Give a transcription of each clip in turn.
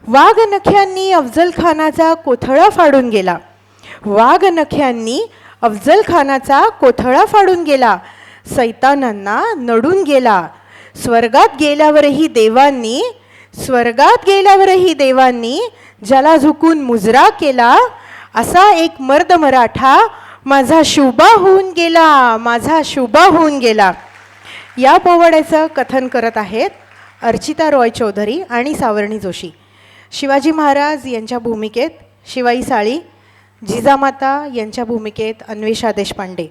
वाघनख्यांनी अफजल खानाचा कोथळा फाडून गेला. वाघनख्यांनी अफजल खानाचा कोथळा फाडून गेला. सैतानांना नडून गेला. स्वर्गात गेल्यावरही देवांनी ज्याला झुकून मुजरा केला, असा एक मर्द मराठा माझा शुभा होऊन गेला. या पोवाड्याचं कथन करत आहेत अर्चिता रॉय चौधरी आणि सावर्णी जोशी. शिवाजी महाराज यांच्या भूमिकेत शिवाई साळी, जिजामाता यांच्या भूमिकेत अन्वेषा देशपांडे,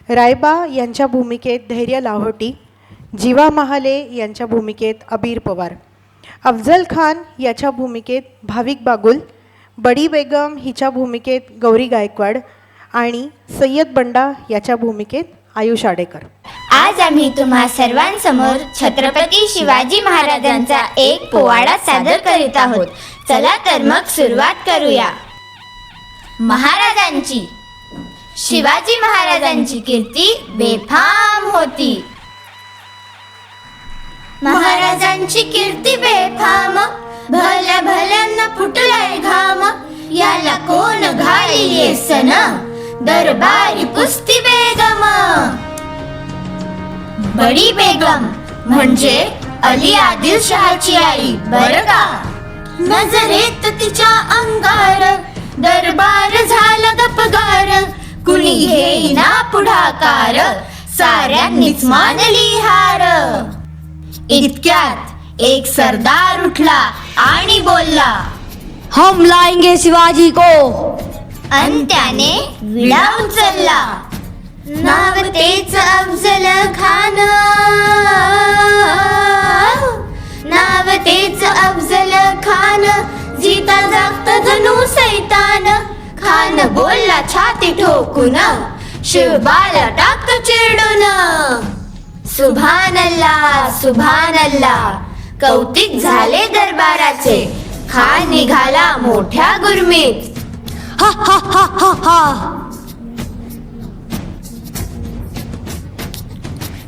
रायबा यांच्या भूमिकेत धैर्य लाहोटी, जीवा महाले यांच्या भूमिकेत अबीर पवार, अफजल खान याच्या भूमिकेत भाविक बागुल, बडी बेगम हिच्या भूमिकेत गौरी गायकवाड आणि सय्यद बंडा याच्या भूमिकेत आयुष आडेकर. आज आम्ही तुम्हा सर्वांसमोर छत्रपती शिवाजी महाराजांचा एक पोवाडा सादर करीत आहोत. चला तर मग सुरुवात करूया. शिवाजी महाराजांची कीर्ती बेफाम होती. महाराजांची कीर्ती बेफाम, भल्या भल्यांना फुटलाय घाम. याला कोण घालिये सन, दरबारी पुस्ती बेगम. बडी बेगम म्हणजे अली आदिलशहाची आई बरं का. नजरेत तिच्या अंगार दरबार झाला गपगार. कुणी घेईना पुढाकार, साऱ्यांनीच मानली हार. इतक्यात एक सरदार उठला आणि बोलला, हम लाएंगे शिवाजी को. अन त्याने विडा उचलला. नाव तेच अफजल खान, नाव तेच अफजल खान. जीता जागता जणू सैतान. खान बोलला छाती ठोकून, शिवबाला टाक चिरडून. सुभानल्लाह सुभानल्लाह, कौतिक झाले दरबाराचे. खान निघाला मोठ्या गुरमीत. हा हा हा हा हा.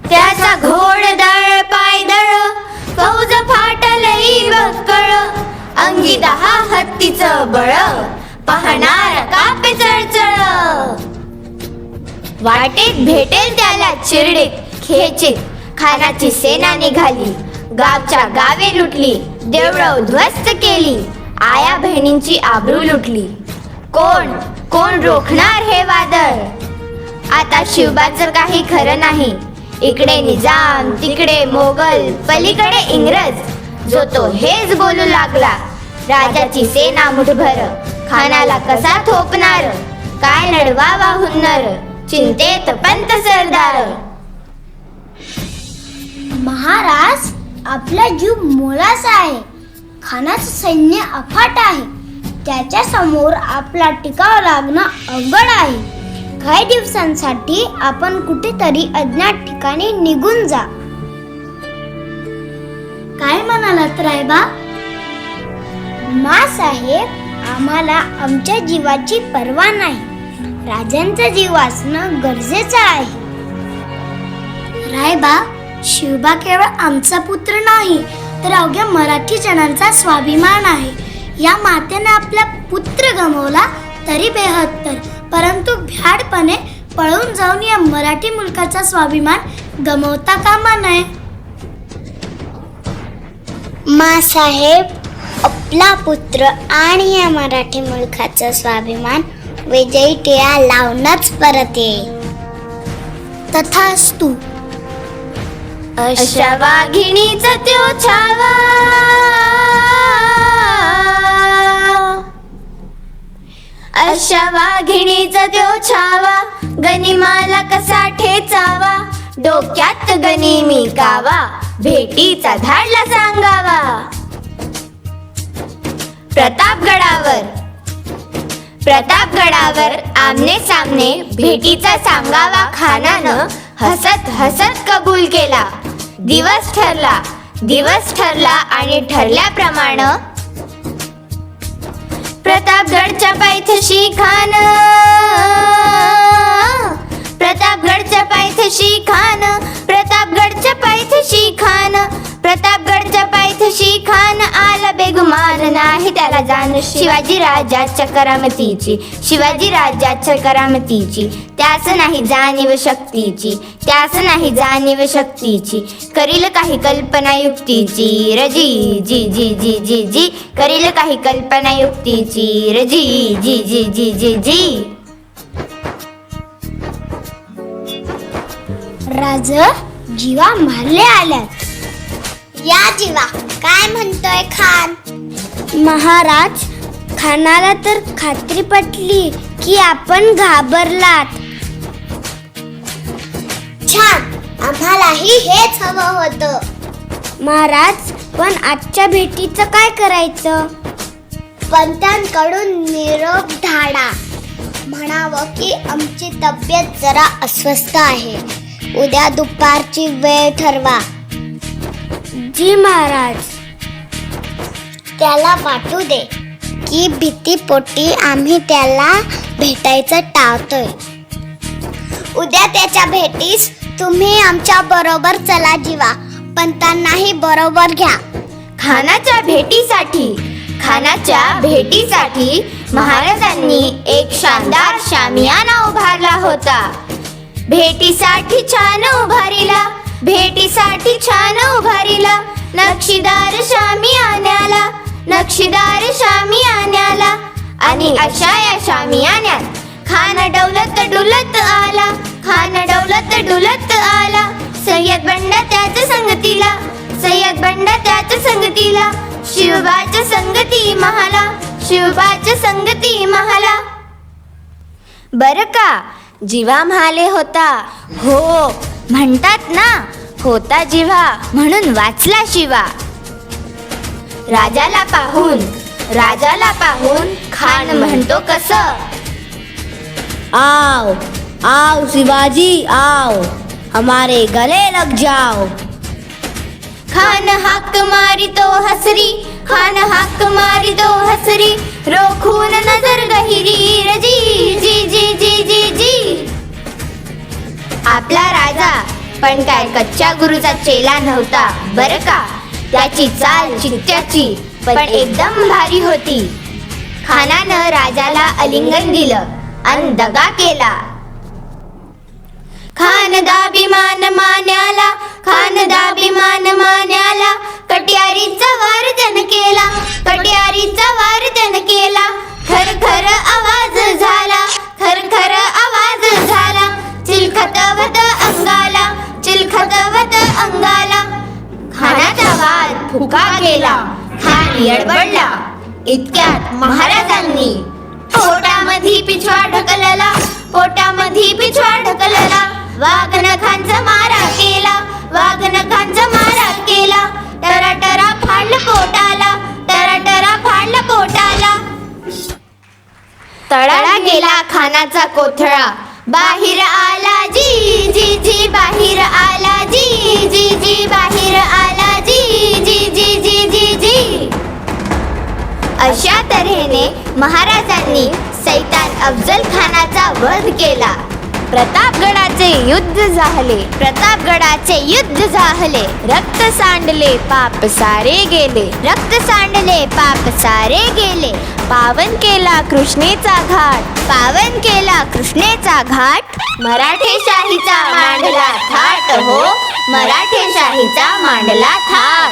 त्याचा घोडदळ पायदळ, फौज फाटलई बक्कळ. अंगी 10 हत्तीचं बळ, पाहणार कापे चळचळ. वाटेत भेटेल त्याला चिरडीत खेचीत. खानाची सेना निघाली, गावच्या गावे लुटली. देवळं उद्ध्वस्त केली, आया बहिणींची आबरू लुटली. कोण रोखणार हे वादळ. आता शिवबाचं काही खरं नाही. इकडे निजाम, तिकडे मोगल, पलीकडे इंग्रज. जो तो हेच बोलू लागला. राजाची सेना मुठभर, खानाला कसा थोपणार. काय लढवावा हुन्नर, चिंतेत पंत सरदार. महाराज, आपला जीव मोलाचा आहे. खानाचं सैन्य अफाट आहे. त्याच्या समोर आपला टिकाव लागणं अवघड आहे. काही दिवसांसाठी आपण कुठेतरी अज्ञात ठिकाणी निघून जा. काय म्हणालात रायबा? साहेब, आम्हाला आमच्या जीवाची पर्वा नाही. राजांचा जीव असणं गरजेचं आहे. रायबा, शिवबा केवळ आमचा पुत्र नाही, तर अवघ्या मराठी जनांचा स्वाभिमान आहे. या मातेने आपला पुत्र गमावला तरी बेहत्तर, परंतु भ्याडपणे पळून जाऊन या मराठी मुलकाचा स्वाभिमान गमावता कामा नये. साहेब, आपला पुत्र आणि या मराठी मुलकाचा स्वाभिमान विजयी टिळा लावूनच परत येईल. तथास्तु. अशा वाघिणीचा त्यो छावा, अशा वाघिणीचा त्यो छावा. गनिमाला कसा ठेचावा, डोक्यात गनिमी कावा. भेटीचा धाडला सांगावा. प्रतापगडावर आमने सामने भेटीचा सांगावा. खानानं हसत हसत कबूल केला. दिवस ठरला आणि ठरल्याप्रमाणे प्रतापगडच्या पायथ्याशी खान, प्रतापगडच्या पायथ्याशी खान, प्रतापगडच्या पायथ्याशी खान. प्रतापगडच्या पायथ्याशी खान आला बेगुमान, नाही त्याला जाण शिवाजी राजाच्या करामतीची, शिवाजी राजाच्या करामतीची. त्यास नाही जाणीव शक्तीची, त्यास नाही जाणीव शक्तीची. करील काही कल्पना युक्तीची रजी जी जी जी जी जी, करील काही कल्पना युक्तीची रजी जी जी जी जी जी. राज, जीवा मारले आल्यात. या जीवा, काय म्हणतोय खान? महाराज, खानाला तर खात्री पटली की आपण घाबरलात. छान, आम्हालाही हेच हवं होतं. महाराज, पण आजच्या भेटीचं काय करायचं? पंतांकडून निरोप धाडा. म्हणावं की आमची तब्येत जरा अस्वस्थ आहे. उद्या दुपारची वेळ ठरवा. जी महाराज. त्याला वाटू दे की भीतीपोटी आम्ही त्याला भेटायचं टाळतोय. उद्या त्याच्या भेटीस तुम्ही आमच्या बरोबर चला जीवा. पंतांनाही बरोबर घ्या. खानाच्या भेटीसाठी महाराजांनी एक शानदार शामियाना उभारला होता. भेटीसाठी छान उभारीला नक्षीदार शामियान्याला. आणि अशा या शामियान्यात खान डौलत डुलत आला. सय्यद बंडा त्याच्या संगतीला, शिवबाच्या संगती महाला. बर का, जीवा म्हाले होता. हो, म्हणतात ना, होता जीवा म्हणून वाचला शिवा. राजाला पाहून खान म्हणतो कसं, आओ आओ शिवाजी आओ, हमारे गले लग जाओ. खान हाक मारी तो हसरी, रोखून नजर गहिरी रजी जी जी जी जी जी. आपला राजा पण काय कच्च्या गुरुचा चेला नव्हता बर का. त्याची चाल चित्त्याची पण एकदम भारी होती. खानानं राजाला आलिंगन दिलं आणि दगा केला. खान दाभिमान मान्याला, कट्यारीचा वार त्यानं केला. खर आवाज झाला, चिलखतवत अंगाला. खानाचा वाद फुका गेला. खान यडबडला. इतक्यात महाराजांनी पोटामध्ये पिछवा ढकलला. वाघनखांचा मारा केला. टरा फाडलं पोटाला. तळाला गेला खानाचा कोथळा. बाहेर आला जी जी जी, बाहेर आला जी जी जी, बाहेर आला जी जी जी जी जी जी. अशा तऱ्हेने महाराजांनी सैतान अफजल खानाचा वध केला. प्रतापगडाचे युद्ध झाले. रक्त सांडले पाप सारे गेले. पावन केला कृष्णेचा घाट. मराठेशाहीचा मांडला थाट हो, मराठेशाहीचा मांडला थाट.